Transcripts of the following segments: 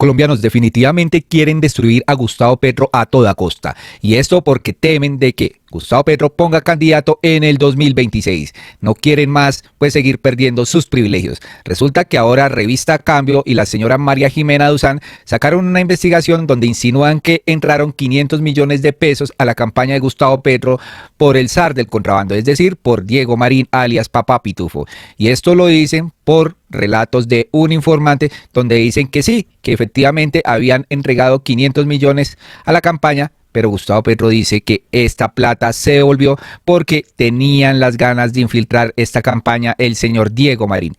Colombianos definitivamente quieren destruir a Gustavo Petro a toda costa. Y esto porque temen de que Gustavo Petro ponga candidato en el 2026. No quieren más, pues, seguir perdiendo sus privilegios. Resulta que ahora Revista Cambio y la señora María Jimena Duzán sacaron una investigación donde insinúan que entraron 500 millones de pesos a la campaña de Gustavo Petro por el zar del contrabando, es decir, por Diego Marín, alias Papá Pitufo. Y esto lo dicen por relatos de un informante donde dicen que sí, que efectivamente habían entregado 500 millones a la campaña, pero Gustavo Petro dice que esta plata se devolvió porque tenían las ganas de infiltrar esta campaña el señor Diego Marín.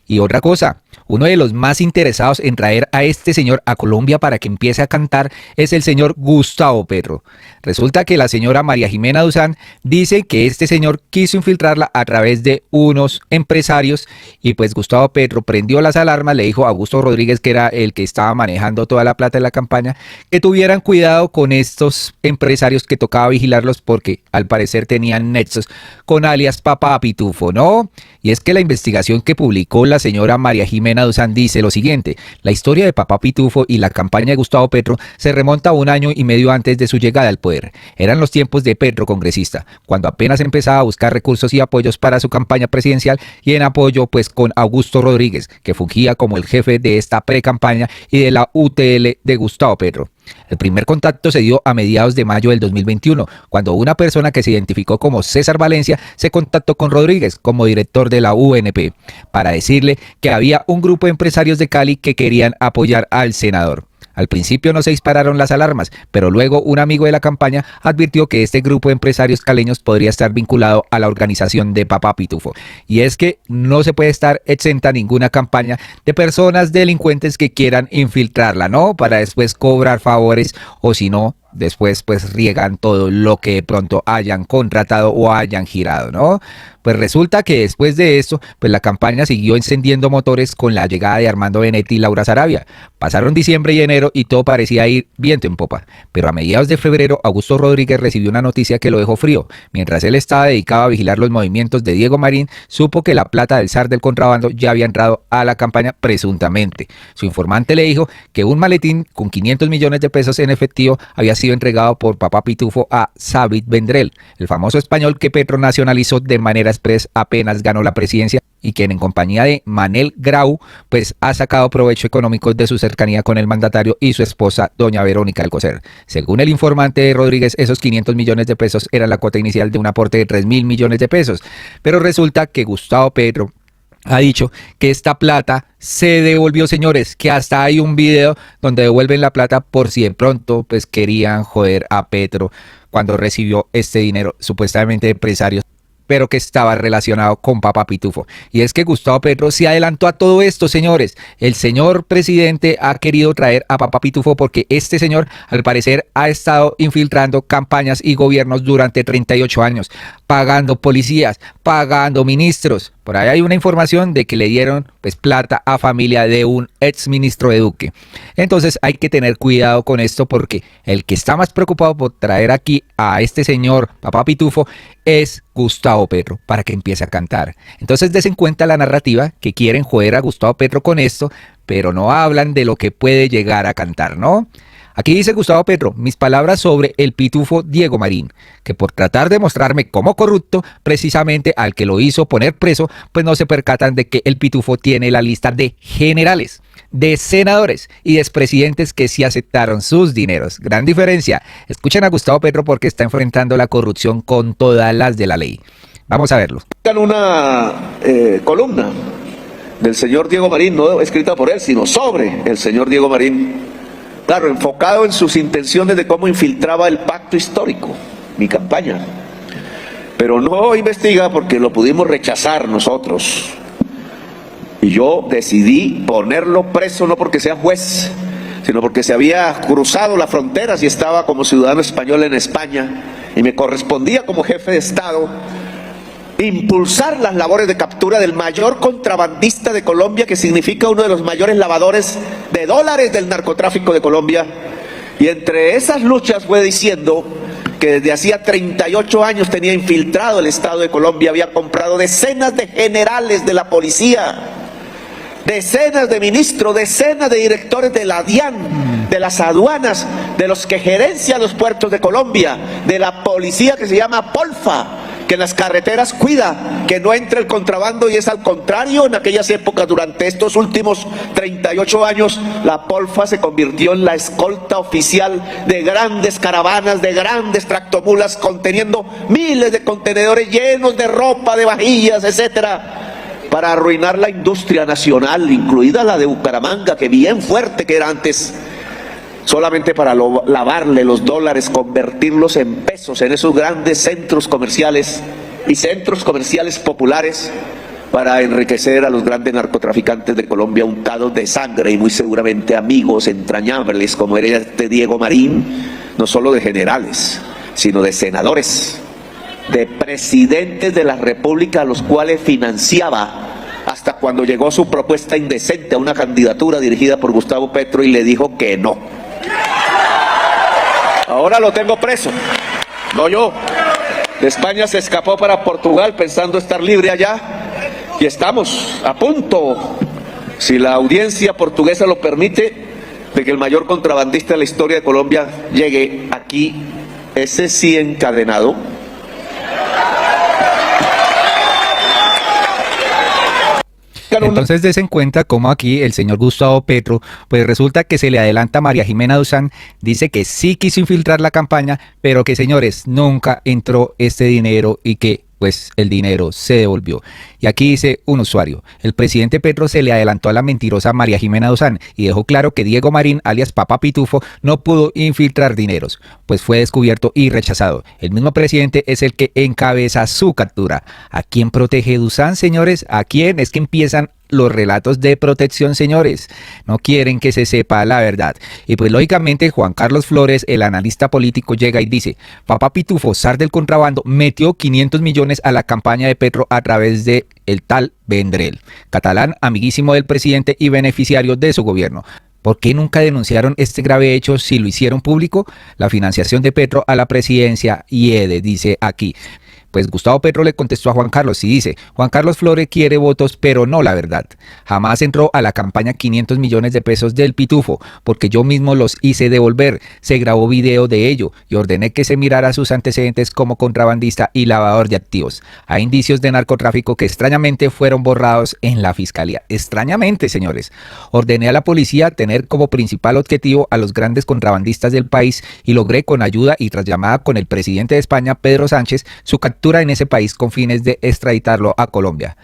Y otra cosa, uno de los más interesados en traer a este señor a Colombia para que empiece a cantar es el señor Gustavo Petro. Resulta que la señora María Jimena Duzán dice que este señor quiso infiltrarla a través de unos empresarios y pues Gustavo Petro prendió las alarmas, le dijo a Augusto Rodríguez, que era el que estaba manejando toda la plata de la campaña, que tuvieran cuidado con estos empresarios, que tocaba vigilarlos porque al parecer tenían nexos con alias Papá Pitufo, ¿no? Y es que la investigación que publicó la señora María Jimena Duzán dice lo siguiente: la historia de Papá Pitufo y la campaña de Gustavo Petro se remonta a 1 año y medio antes de su llegada al poder. Eran los tiempos de Petro congresista, cuando apenas empezaba a buscar recursos y apoyos para su campaña presidencial, y en apoyo pues con Augusto Rodríguez, que fungía como el jefe de esta pre-campaña y de la UTL de Gustavo Petro. El primer contacto se dio a mediados de mayo del 2021, cuando una persona que se identificó como César Valencia se contactó con Rodríguez como director de la UNP para decirle que había un grupo de empresarios de Cali que querían apoyar al senador. Al principio no se dispararon las alarmas, pero luego un amigo de la campaña advirtió que este grupo de empresarios caleños podría estar vinculado a la organización de Papá Pitufo. Y es que no se puede estar exenta ninguna campaña de personas delincuentes que quieran infiltrarla, ¿no? Para después cobrar favores, o si no, después pues riegan todo lo que de pronto hayan contratado o hayan girado, ¿no? Pues resulta que después de esto, pues la campaña siguió encendiendo motores con la llegada de Armando Benetti y Laura Saravia. Pasaron diciembre y enero y todo parecía ir viento en popa. Pero a mediados de febrero, Augusto Rodríguez recibió una noticia que lo dejó frío. Mientras él estaba dedicado a vigilar los movimientos de Diego Marín, supo que la plata del zar del contrabando ya había entrado a la campaña presuntamente. Su informante le dijo que un maletín con 500 millones de pesos en efectivo había sido entregado por Papá Pitufo a Sabit Vendrell, el famoso español que Petro nacionalizó de manera express apenas ganó la presidencia, y quien en compañía de Manel Grau pues ha sacado provecho económico de su cercanía con el mandatario y su esposa doña Verónica Alcocer. Según el informante de Rodríguez, esos 500 millones de pesos eran la cuota inicial de un aporte de 3.000 millones de pesos, pero resulta que Gustavo Petro ha dicho que esta plata se devolvió, señores, que hasta hay un video donde devuelven la plata por si de pronto pues querían joder a Petro cuando recibió este dinero supuestamente de empresarios, pero que estaba relacionado con Papá Pitufo. Y es que Gustavo Petro se adelantó a todo esto, señores. El señor presidente ha querido traer a Papá Pitufo porque este señor, al parecer, ha estado infiltrando campañas y gobiernos durante 38 años, pagando policías, pagando ministros. Por ahí hay una información de que le dieron pues plata a familia de un ex ministro de Duque. Entonces hay que tener cuidado con esto, porque el que está más preocupado por traer aquí a este señor Papá Pitufo es Gustavo Petro, para que empiece a cantar. Entonces des en cuenta la narrativa que quieren joder a Gustavo Petro con esto, pero no hablan de lo que puede llegar a cantar, ¿no? Aquí dice Gustavo Petro: mis palabras sobre el pitufo Diego Marín, que por tratar de mostrarme como corrupto, precisamente al que lo hizo poner preso, pues no se percatan de que el pitufo tiene la lista de generales, de senadores y de expresidentes que sí aceptaron sus dineros. Gran diferencia. Escuchen a Gustavo Petro porque está enfrentando la corrupción con todas las de la ley. Vamos a verlo. Una columna del señor Diego Marín, no escrita por él, sino sobre el señor Diego Marín. Claro, enfocado en sus intenciones de cómo infiltraba el pacto histórico, mi campaña. Pero no investiga porque lo pudimos rechazar nosotros. Y yo decidí ponerlo preso no porque sea juez, sino porque se había cruzado las fronteras y estaba como ciudadano español en España, y me correspondía como jefe de Estado impulsar las labores de captura del mayor contrabandista de Colombia, que significa uno de los mayores lavadores de dólares del narcotráfico de Colombia. Y entre esas luchas fue diciendo que desde hacía 38 años tenía infiltrado el Estado de Colombia, había comprado decenas de generales de la policía decenas de ministros, decenas de directores de la DIAN, de las aduanas, de los que gerencian los puertos de Colombia, de la policía que se llama Polfa, que en las carreteras cuida que no entre el contrabando, y es al contrario. En aquellas épocas, durante estos últimos 38 años, la Polfa se convirtió en la escolta oficial de grandes caravanas, de grandes tractomulas conteniendo miles de contenedores llenos de ropa, de vajillas, etcétera, para arruinar la industria nacional, incluida la de Bucaramanga, que bien fuerte que era antes, solamente para lavarle los dólares, convertirlos en pesos en esos grandes centros comerciales y centros comerciales populares, para enriquecer a los grandes narcotraficantes de Colombia, untados de sangre y muy seguramente amigos entrañables, como era este Diego Marín, no solo de generales, sino de senadores, de presidentes de la República, a los cuales financiaba, hasta cuando llegó su propuesta indecente a una candidatura dirigida por Gustavo Petro y le dijo que no. Ahora lo tengo preso, no yo. De España se escapó para Portugal pensando estar libre allá, y estamos a punto, si la audiencia portuguesa lo permite, de que el mayor contrabandista de la historia de Colombia llegue aquí, ese sí encadenado. Entonces des en cuenta cómo aquí el señor Gustavo Petro, pues resulta que se le adelanta a María Jimena Duzán, dice que sí quiso infiltrar la campaña, pero que, señores, nunca entró este dinero y que pues el dinero se devolvió. Y aquí dice un usuario: el presidente Petro se le adelantó a la mentirosa María Jimena Duzán y dejó claro que Diego Marín, alias Papa Pitufo, no pudo infiltrar dineros, pues fue descubierto y rechazado. El mismo presidente es el que encabeza su captura. ¿A quién protege Duzán, señores? ¿A quién? Es que empiezan los relatos de protección, señores. No quieren que se sepa la verdad. Y pues lógicamente Juan Carlos Flores, el analista político, llega y dice: Papa Pitufo, zar del contrabando, metió 500 millones a la campaña de Petro a través de el tal Vendrell, catalán amiguísimo del presidente y beneficiario de su gobierno. ¿Por qué nunca denunciaron este grave hecho si lo hicieron público? La financiación de Petro a la presidencia hiede, dice aquí. Pues Gustavo Petro le contestó a Juan Carlos y dice: Juan Carlos Flores quiere votos, pero no la verdad. Jamás entró a la campaña 500 millones de pesos del Pitufo, porque yo mismo los hice devolver. Se grabó video de ello y ordené que se mirara sus antecedentes como contrabandista y lavador de activos. Hay indicios de narcotráfico que extrañamente fueron borrados en la fiscalía. Extrañamente, señores. Ordené a la policía tener como principal objetivo a los grandes contrabandistas del país y logré, con ayuda y tras llamada con el presidente de España, Pedro Sánchez, su captura en ese país con fines de extraditarlo a Colombia.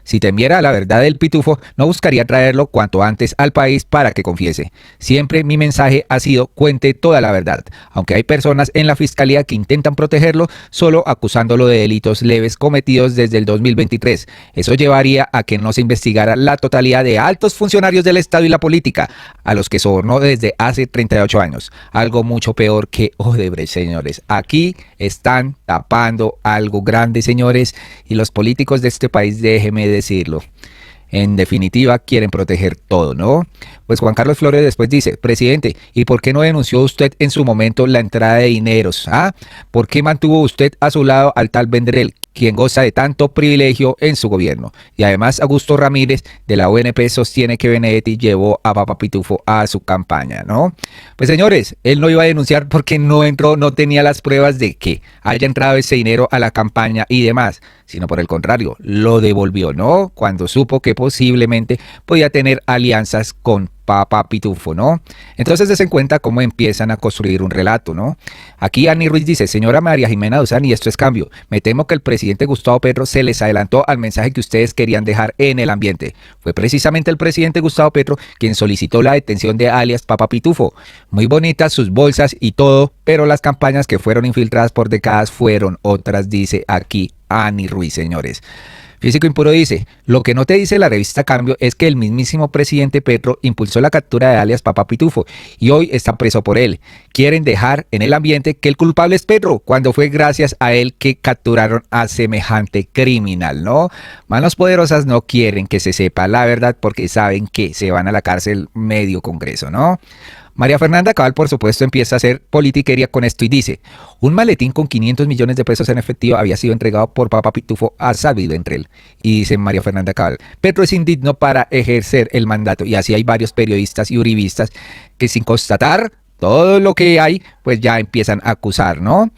Si temiera la verdad del Pitufo, no buscaría traerlo cuanto antes al país para que confiese. Siempre mi mensaje ha sido: cuente toda la verdad, aunque hay personas en la fiscalía que intentan protegerlo solo acusándolo de delitos leves cometidos desde el 2023. Eso llevaría a que no se investigara la totalidad de altos funcionarios del Estado y la política, a los que sobornó desde hace 38 años. Algo mucho peor que Odebrecht, señores. Aquí están tapando algo grande, señores, y los políticos de este país, déjeme decirlo, en definitiva quieren proteger todo, ¿no? Pues Juan Carlos Flores después dice: presidente, ¿y por qué no denunció usted en su momento la entrada de dineros? ¿Ah? ¿Por qué mantuvo usted a su lado al tal Vendrell, quien goza de tanto privilegio en su gobierno? Y además Augusto Ramírez de la ONP sostiene que Benedetti llevó a Papa Pitufo a su campaña, ¿no? Pues señores, él no iba a denunciar porque no entró, no tenía las pruebas de que haya entrado ese dinero a la campaña y demás, sino por el contrario, lo devolvió, ¿no? Cuando supo que posiblemente podía tener alianzas con Papa Pitufo, ¿no? Entonces des en cuenta cómo empiezan a construir un relato, ¿no? Aquí Annie Ruiz dice: señora María Jimena Duzán, y esto es cambio. Me temo que el presidente Gustavo Petro se les adelantó al mensaje que ustedes querían dejar en el ambiente. Fue precisamente el presidente Gustavo Petro quien solicitó la detención de alias Papa Pitufo. Muy bonitas sus bolsas y todo, pero las campañas que fueron infiltradas por décadas fueron otras, dice aquí Annie Ruiz, señores. Físico Impuro dice: lo que no te dice la revista Cambio es que el mismísimo presidente Petro impulsó la captura de alias Papa Pitufo y hoy está preso por él. Quieren dejar en el ambiente que el culpable es Petro, cuando fue gracias a él que capturaron a semejante criminal, ¿no? Manos poderosas no quieren que se sepa la verdad porque saben que se van a la cárcel medio Congreso, ¿no? María Fernanda Cabal, por supuesto, empieza a hacer politiquería con esto y dice: un maletín con 500 millones de pesos en efectivo había sido entregado por Papa Pitufo a Xavi Ventrell. Y dice María Fernanda Cabal: Petro es indigno para ejercer el mandato. Y así hay varios periodistas y uribistas que, sin constatar todo lo que hay, pues ya empiezan a acusar, ¿no?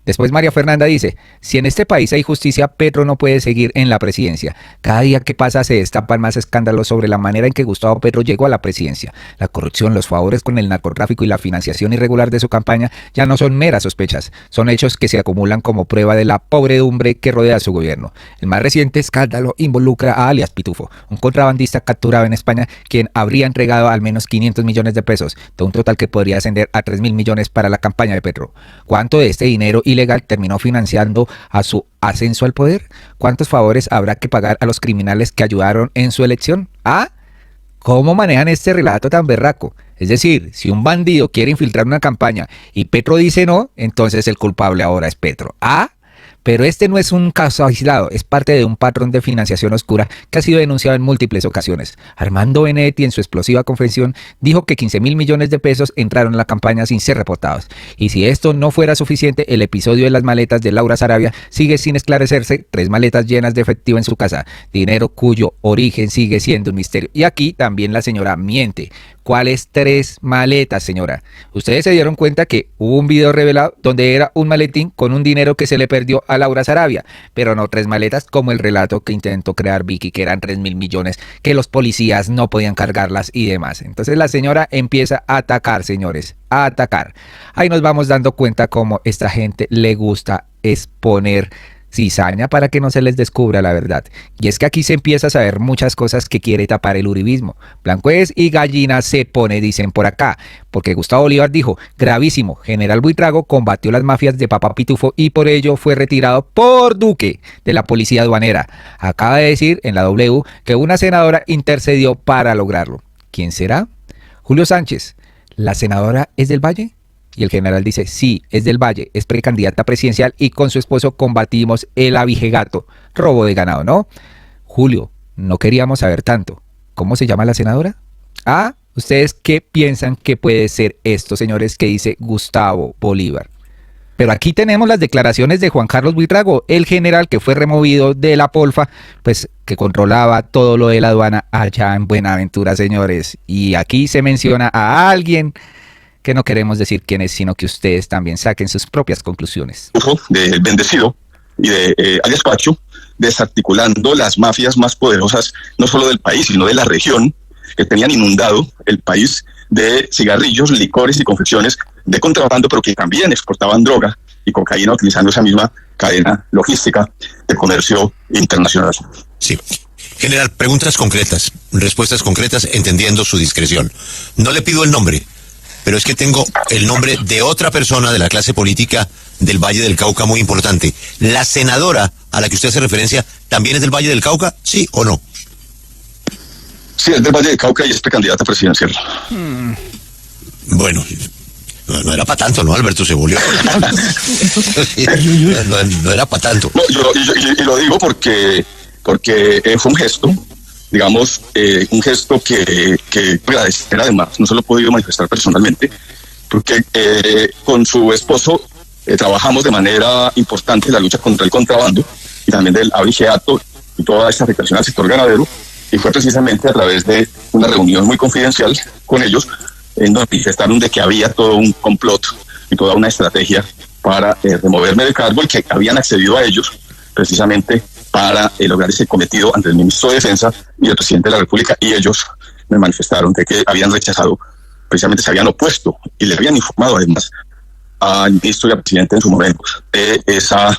Después María Fernanda dice: si en este país hay justicia, Petro no puede seguir en la presidencia. Cada día que pasa se destapan más escándalos sobre la manera en que Gustavo Petro llegó a la presidencia. La corrupción, los favores con el narcotráfico y la financiación irregular de su campaña ya no son meras sospechas, son hechos que se acumulan como prueba de la pobredumbre que rodea su gobierno. El más reciente escándalo involucra a alias Pitufo, un contrabandista capturado en España, quien habría entregado al menos 500 millones de pesos, de un total que podría ascender a 3.000 millones para la campaña de Petro. ¿Cuánto de este dinero ilegal terminó financiando a su ascenso al poder? ¿Cuántos favores habrá que pagar a los criminales que ayudaron en su elección? ¿Ah? ¿Cómo manejan este relato tan berraco? Es decir, si un bandido quiere infiltrar una campaña y Petro dice no, entonces el culpable ahora es Petro. ¿Ah? Pero este no es un caso aislado, es parte de un patrón de financiación oscura que ha sido denunciado en múltiples ocasiones. Armando Benedetti, en su explosiva confesión, dijo que 15.000 millones de pesos entraron en la campaña sin ser reportados. Y si esto no fuera suficiente, el episodio de las maletas de Laura Sarabia sigue sin esclarecerse. 3 maletas llenas de efectivo en su casa, dinero cuyo origen sigue siendo un misterio. Y aquí también la señora miente. ¿Cuáles 3 maletas, señora? Ustedes se dieron cuenta que hubo un video revelado donde era un maletín con un dinero que se le perdió a Laura Sarabia, pero no 3 maletas como el relato que intentó crear Vicky, que eran 3.000 millones, que los policías no podían cargarlas y demás. Entonces la señora empieza a atacar, señores, a atacar. Ahí nos vamos dando cuenta cómo esta gente le gusta exponer cizaña para que no se les descubra la verdad. Y es que aquí se empieza a saber muchas cosas que quiere tapar el uribismo. Blanco es y gallina se pone, dicen por acá, porque Gustavo Bolívar dijo: gravísimo, General Buitrago combatió las mafias de Papa Pitufo y por ello fue retirado por Duque de la policía aduanera. Acaba de decir en la W que una senadora intercedió para lograrlo. ¿Quién será? Julio Sánchez. ¿La senadora es del Valle? Y el general dice: sí, es del Valle, es precandidata presidencial y con su esposo combatimos el abigegato, robo de ganado, ¿no? Julio, no queríamos saber tanto. ¿Cómo se llama la senadora? Ah, ¿ustedes qué piensan que puede ser esto, señores, que dice Gustavo Bolívar? Pero aquí tenemos las declaraciones de Juan Carlos Buitrago, el general que fue removido de la Polfa, pues que controlaba todo lo de la aduana allá en Buenaventura, señores. Y aquí se menciona a alguien que no queremos decir quién es, sino que ustedes también saquen sus propias conclusiones. De Bendecido y de alias Pacho, desarticulando las mafias más poderosas, no solo del país, sino de la región, que tenían inundado el país de cigarrillos, licores y confecciones de contrabando, pero que también exportaban droga y cocaína utilizando esa misma cadena logística de comercio internacional. Sí. General, preguntas concretas, respuestas concretas, entendiendo su discreción. No le pido el nombre, pero es que tengo el nombre de otra persona de la clase política del Valle del Cauca muy importante. ¿La senadora a la que usted hace referencia también es del Valle del Cauca? ¿Sí o no? Sí, es del Valle del Cauca y es precandidata presidencial. Bueno, no era para tanto, ¿no, Alberto? Se volvió. No era para tanto. No, y lo digo porque fue un gesto, digamos, un gesto que agradecer además. No se lo he podido manifestar personalmente, porque con su esposo trabajamos de manera importante en la lucha contra el contrabando y también del abigeato y toda esta afectación al sector ganadero, y fue precisamente a través de una reunión muy confidencial con ellos en donde manifestaron de que había todo un complot y toda una estrategia para removerme del cargo y que habían accedido a ellos precisamente para lograr ese cometido ante el ministro de Defensa y el presidente de la República, y ellos me manifestaron de que habían rechazado, precisamente se habían opuesto y le habían informado además al ministro y al presidente en su momento de esa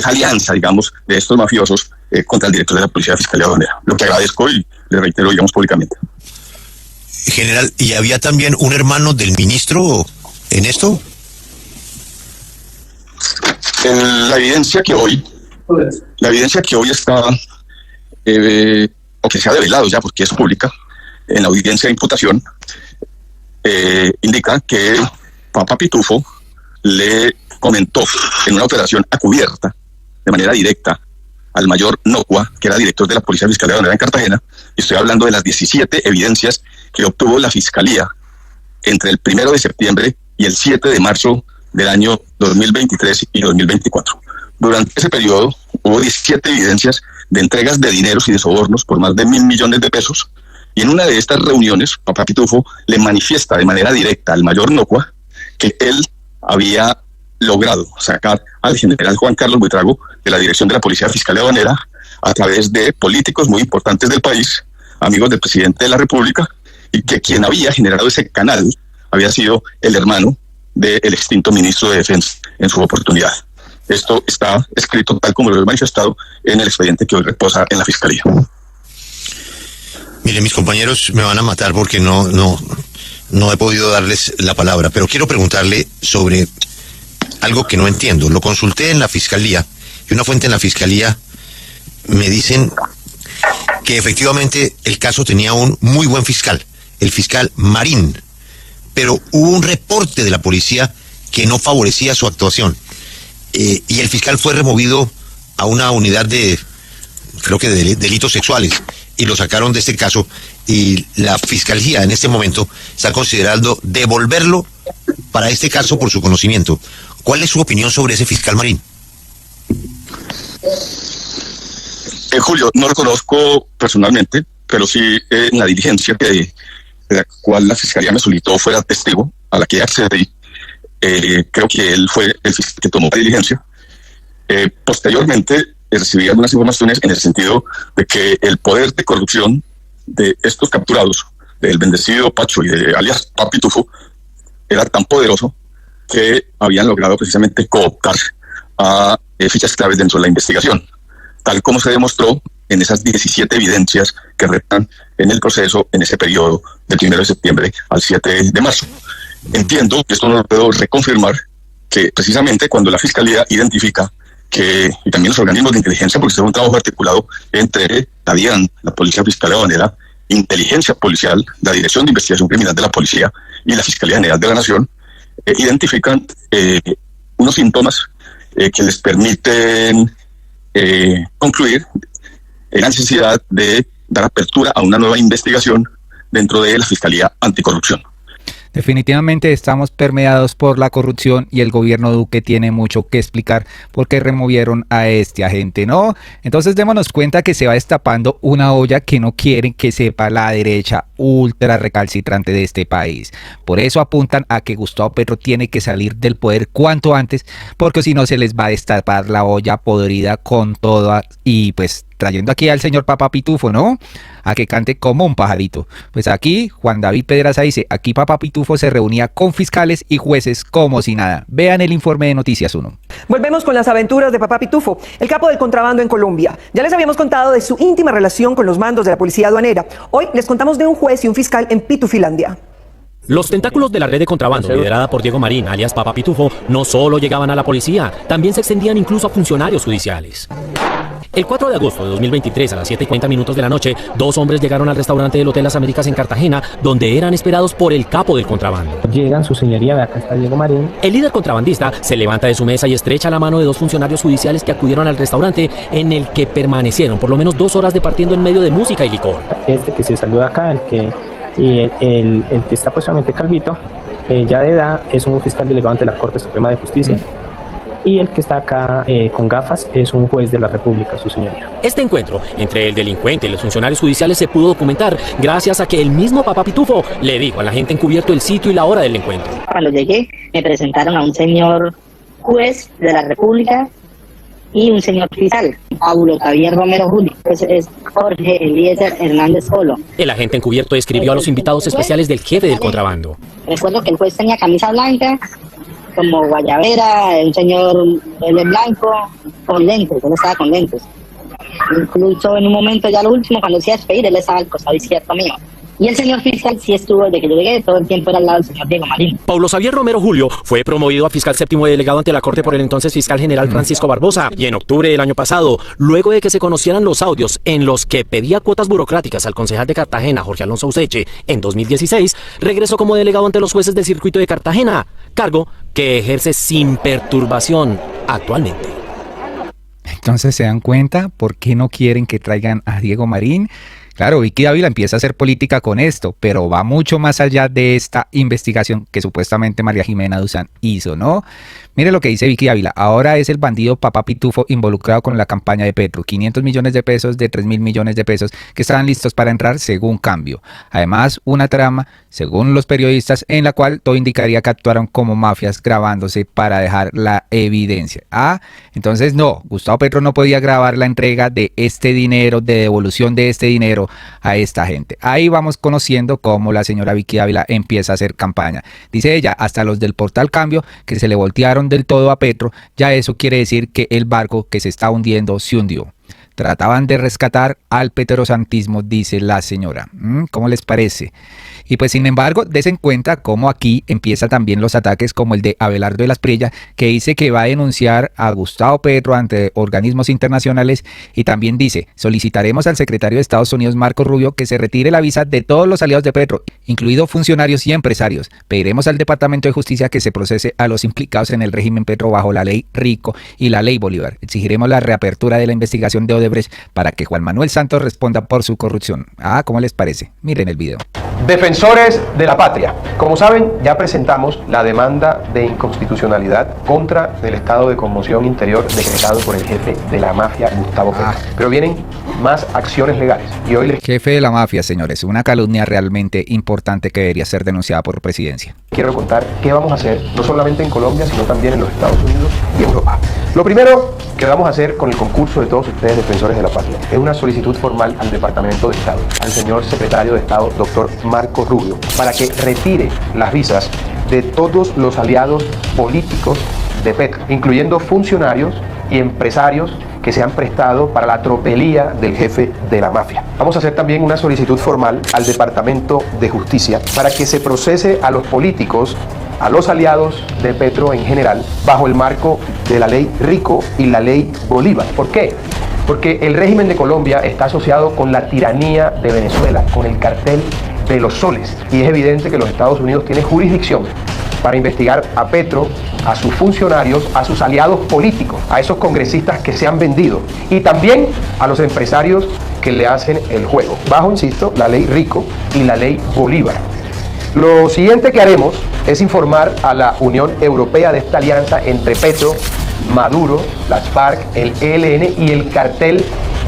alianza, digamos, de estos mafiosos contra el director de la Policía Fiscalía Aduanera, lo que agradezco y le reitero, digamos, públicamente. General, ¿y había también un hermano del ministro en esto? La evidencia que hoy está, o que se ha develado ya porque es pública, en la audiencia de imputación, indica que Papa Pitufo le comentó en una operación a cubierta, de manera directa, al mayor Nocua, que era director de la Policía Fiscalía Aduanera en Cartagena, Estoy hablando de las 17 evidencias que obtuvo la Fiscalía entre el 1 de septiembre y el 7 de marzo del año 2023 y 2024. Durante ese periodo hubo 17 evidencias de entregas de dineros y de sobornos por más de 1.000 millones de pesos, y en una de estas reuniones, Papá Pitufo le manifiesta de manera directa al mayor Nocua que él había logrado sacar al general Juan Carlos Buitrago de la dirección de la Policía Fiscal y Aduanera a través de políticos muy importantes del país, amigos del presidente de la República, y que quien había generado ese canal había sido el hermano del extinto ministro de Defensa en su oportunidad. Esto está escrito tal como lo he manifestado en el expediente que hoy reposa en la Fiscalía. Miren, mis compañeros me van a matar porque no he podido darles la palabra, pero quiero preguntarle sobre algo que no entiendo. Lo consulté en la Fiscalía y una fuente en la Fiscalía me dicen que efectivamente el caso tenía un muy buen fiscal, el fiscal Marín, pero hubo un reporte de la policía que no favorecía su actuación, y el fiscal fue removido a una unidad de, creo que de delitos sexuales, y lo sacaron de este caso, y la Fiscalía en este momento está considerando devolverlo para este caso por su conocimiento. ¿Cuál es su opinión sobre ese fiscal Marín? Julio, no lo conozco personalmente, pero sí en la diligencia de la cual la Fiscalía me solicitó fuera testigo, a la que accedí, creo que él fue el fiscal que tomó la diligencia. Posteriormente recibí algunas informaciones en el sentido de que el poder de corrupción de estos capturados, del bendecido Pacho y de alias Papi Pitufo, era tan poderoso que habían logrado precisamente cooptar a fichas claves dentro de la investigación, tal como se demostró en esas 17 evidencias que restan en el proceso en ese periodo del 1 de septiembre al 7 de marzo. Entiendo que esto no lo puedo reconfirmar, que precisamente cuando la Fiscalía identifica que, y también los organismos de inteligencia, porque es un trabajo articulado entre la DIAN, la Policía Fiscal y Aduanera, Inteligencia Policial, la Dirección de Investigación Criminal de la Policía y la Fiscalía General de la Nación, identifican unos síntomas que les permiten concluir la necesidad de dar apertura a una nueva investigación dentro de la Fiscalía Anticorrupción. Definitivamente estamos permeados por la corrupción y el gobierno Duque tiene mucho que explicar por qué removieron a este agente, ¿no? Entonces démonos cuenta que se va destapando una olla que no quieren que sepa la derecha ultra recalcitrante de este país. Por eso apuntan a que Gustavo Petro tiene que salir del poder cuanto antes, porque si no se les va a destapar la olla podrida con toda, y pues trayendo aquí al señor Papá Pitufo, ¿no? A que cante como un pajarito. Pues aquí Juan David Pedraza dice, aquí Papá Pitufo se reunía con fiscales y jueces como si nada. Vean el informe de Noticias 1. Volvemos con las aventuras de Papá Pitufo, el capo del contrabando en Colombia. Ya les habíamos contado de su íntima relación con los mandos de la policía aduanera. Hoy les contamos de un juez y un fiscal en Pitufilandia. Los tentáculos de la red de contrabando, liderada por Diego Marín, alias Papá Pitufo, no solo llegaban a la policía, también se extendían incluso a funcionarios judiciales. El 4 de agosto de 2023, a las 7:40 de la noche, dos hombres llegaron al restaurante del Hotel Las Américas en Cartagena, donde eran esperados por el capo del contrabando. Llegan, su señoría, acá está Diego Marín. El líder contrabandista se levanta de su mesa y estrecha la mano de dos funcionarios judiciales que acudieron al restaurante, en el que permanecieron por lo menos 2 horas departiendo en medio de música y licor. Este que se saluda acá, el que está posiblemente calvito, ya de edad, es un fiscal delegado ante la Corte Suprema de Justicia. Y el que está acá con gafas es un juez de la República, su señoría. Este encuentro entre el delincuente y los funcionarios judiciales se pudo documentar gracias a que el mismo Papá Pitufo le dijo a la gente encubierto el sitio y la hora del encuentro. Cuando llegué, me presentaron a un señor juez de la República y un señor fiscal, Paulo Javier Romero Julio, es Jorge Eliezer Hernández Solo. El agente encubierto describió a los invitados especiales del jefe del contrabando. Recuerdo que el juez tenía camisa blanca, como guayabera, un señor de blanco, con lentes, él estaba con lentes. Incluso en un momento, ya lo último, cuando se iba a despedir, él estaba al costado izquierdo mío. Y el señor fiscal sí estuvo, desde que yo llegué, todo el tiempo era al lado del señor Diego Marín. Paulo Xavier Romero Julio fue promovido a fiscal séptimo delegado ante la Corte por el entonces fiscal general Francisco Barbosa, y en octubre del año pasado, luego de que se conocieran los audios en los que pedía cuotas burocráticas al concejal de Cartagena, Jorge Alonso Useche, en 2016, regresó como delegado ante los jueces del circuito de Cartagena, cargo que ejerce sin perturbación actualmente. Entonces se dan cuenta por qué no quieren que traigan a Diego Marín. Claro, Vicky Dávila empieza a hacer política con esto, pero va mucho más allá de esta investigación que supuestamente María Jimena Duzán hizo, ¿no? Mire lo que dice Vicky Dávila. Ahora es el bandido Papá Pitufo involucrado con la campaña de Petro. 500 millones de pesos de 3.000 millones de pesos que estaban listos para entrar según Cambio. Además, una trama, según los periodistas, en la cual todo indicaría que actuaron como mafias grabándose para dejar la evidencia. Entonces no, Gustavo Petro no podía grabar la entrega de este dinero, de devolución de este dinero a esta gente. Ahí vamos conociendo cómo la señora Vicky Dávila empieza a hacer campaña. Dice ella, hasta los del portal Cambio, que se le voltearon del todo a Petro, ya eso quiere decir que el barco que se está hundiendo se hundió. Trataban de rescatar al petrosantismo, dice la señora. ¿Cómo les parece? Y pues sin embargo, desen cuenta cómo aquí empiezan también los ataques como el de Abelardo de las Priella, que dice que va a denunciar a Gustavo Petro ante organismos internacionales y también dice, solicitaremos al secretario de Estados Unidos, Marco Rubio, que se retire la visa de todos los aliados de Petro, incluidos funcionarios y empresarios. Pediremos al Departamento de Justicia que se procese a los implicados en el régimen Petro bajo la ley Rico y la ley Bolívar. Exigiremos la reapertura de la investigación de Odebrecht para que Juan Manuel Santos responda por su corrupción. ¿Cómo les parece? Miren el video. Defensores de la patria. Como saben, ya presentamos la demanda de inconstitucionalidad contra el estado de conmoción interior decretado por el jefe de la mafia, Gustavo Petro. Pero vienen más acciones legales. Y hoy les Jefe de la mafia, señores, una calumnia realmente importante que debería ser denunciada por presidencia. quiero contar qué vamos a hacer, no solamente en Colombia, sino también en los Estados Unidos y Europa. Lo primero que vamos a hacer con el concurso de todos ustedes, defensores de la patria, es una solicitud formal al Departamento de Estado, al señor secretario de Estado, doctor Marco Rubio, para que retire las visas de todos los aliados políticos de Petro, incluyendo funcionarios y empresarios que se han prestado para la tropelía del jefe de la mafia. Vamos a hacer también una solicitud formal al Departamento de Justicia para que se procese a los políticos, a los aliados de Petro en general, bajo el marco de la ley Rico y la ley Bolívar. ¿Por qué? Porque el régimen de Colombia está asociado con la tiranía de Venezuela, con el cartel de los soles. Y es evidente que los Estados Unidos tienen jurisdicción para investigar a Petro, a sus funcionarios, a sus aliados políticos, a esos congresistas que se han vendido y también a los empresarios que le hacen el juego, bajo, insisto, la ley Rico y la ley Bolívar. Lo siguiente que haremos es informar a la Unión Europea de esta alianza entre Petro, Maduro, las FARC, el ELN y el cartel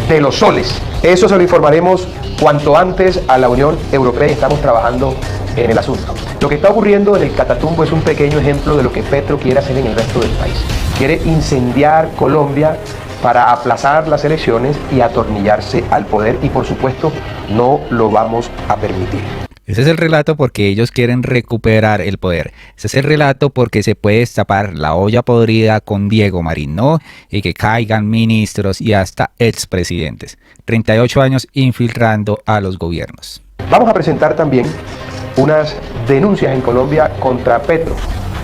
de los soles. Eso se lo informaremos cuanto antes a la Unión Europea y estamos trabajando en el asunto. Lo que está ocurriendo en el Catatumbo es un pequeño ejemplo de lo que Petro quiere hacer en el resto del país. Quiere incendiar Colombia para aplazar las elecciones y atornillarse al poder y por supuesto no lo vamos a permitir. Ese es el relato porque ellos quieren recuperar el poder. Ese es el relato porque se puede destapar la olla podrida con Diego Marín, ¿no? Y que caigan ministros y hasta expresidentes. 38 años infiltrando a los gobiernos. Vamos a presentar también unas denuncias en Colombia contra Petro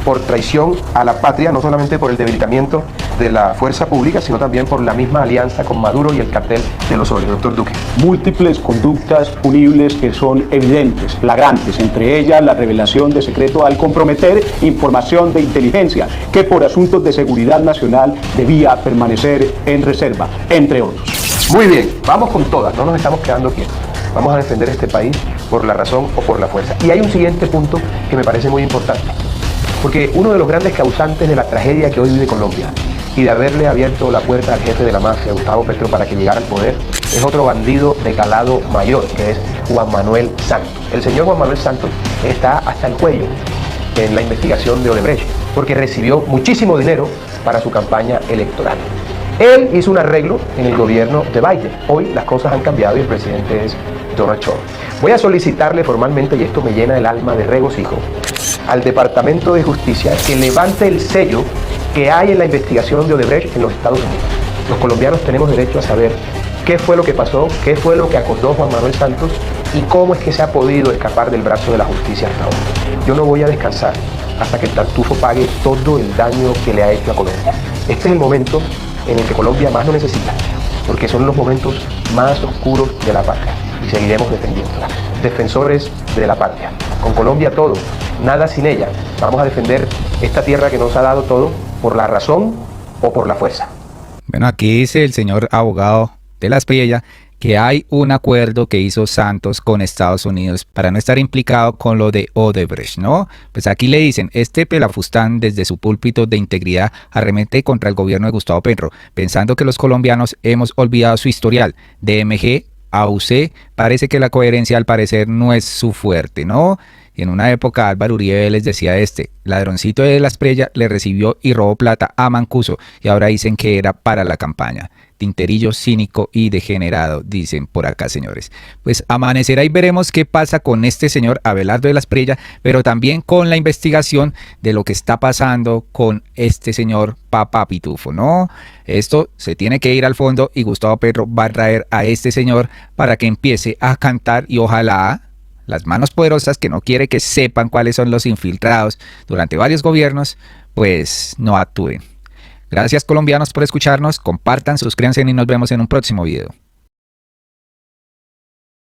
por traición a la patria, no solamente por el debilitamiento de la fuerza pública, sino también por la misma alianza con Maduro y el cartel de los soles. Doctor Duque. Múltiples conductas punibles que son evidentes, flagrantes, entre ellas la revelación de secreto al comprometer información de inteligencia que por asuntos de seguridad nacional debía permanecer en reserva, entre otros. Muy bien, vamos con todas, no nos estamos quedando quietos. Vamos a defender este país por la razón o por la fuerza. Y hay un siguiente punto que me parece muy importante. Porque uno de los grandes causantes de la tragedia que hoy vive Colombia y de haberle abierto la puerta al jefe de la mafia, Gustavo Petro, para que llegara al poder, es otro bandido de calado mayor, que es Juan Manuel Santos. El señor Juan Manuel Santos está hasta el cuello en la investigación de Odebrecht, porque recibió muchísimo dinero para su campaña electoral. Él hizo un arreglo en el gobierno de Biden. Hoy las cosas han cambiado y el presidente es Donald Trump. Voy a solicitarle formalmente, y esto me llena el alma de regocijo, al Departamento de Justicia que levante el sello que hay en la investigación de Odebrecht en los Estados Unidos. Los colombianos tenemos derecho a saber qué fue lo que pasó, qué fue lo que acordó Juan Manuel Santos y cómo es que se ha podido escapar del brazo de la justicia hasta ahora. Yo no voy a descansar hasta que el Tartufo pague todo el daño que le ha hecho a Colombia. Este es el momento en el que Colombia más lo necesita, porque son los momentos más oscuros de la patria y seguiremos defendiéndola. Defensores de la patria. Con Colombia todo, nada sin ella. Vamos a defender esta tierra que nos ha dado todo por la razón o por la fuerza. Bueno, aquí dice el señor abogado de las Priella que hay un acuerdo que hizo Santos con Estados Unidos para no estar implicado con lo de Odebrecht, ¿no? Pues aquí le dicen, este pelafustán desde su púlpito de integridad arremete contra el gobierno de Gustavo Petro, pensando que los colombianos hemos olvidado su historial. DMG, AUC, parece que la coherencia al parecer no es su fuerte, ¿no? Y en una época Álvaro Uribe les decía ladroncito de Las Prella le recibió y robó plata a Mancuso y ahora dicen que era para la campaña. Tinterillo cínico y degenerado, dicen por acá, señores. Pues amanecerá y veremos qué pasa con este señor Abelardo de Las Prella, pero también con la investigación de lo que está pasando con este señor Papá Pitufo, ¿no? Esto se tiene que ir al fondo y Gustavo Petro va a traer a este señor para que empiece a cantar y ojalá las manos poderosas que no quiere que sepan cuáles son los infiltrados durante varios gobiernos, pues no actúen. Gracias colombianos por escucharnos, compartan, suscríbanse y nos vemos en un próximo video.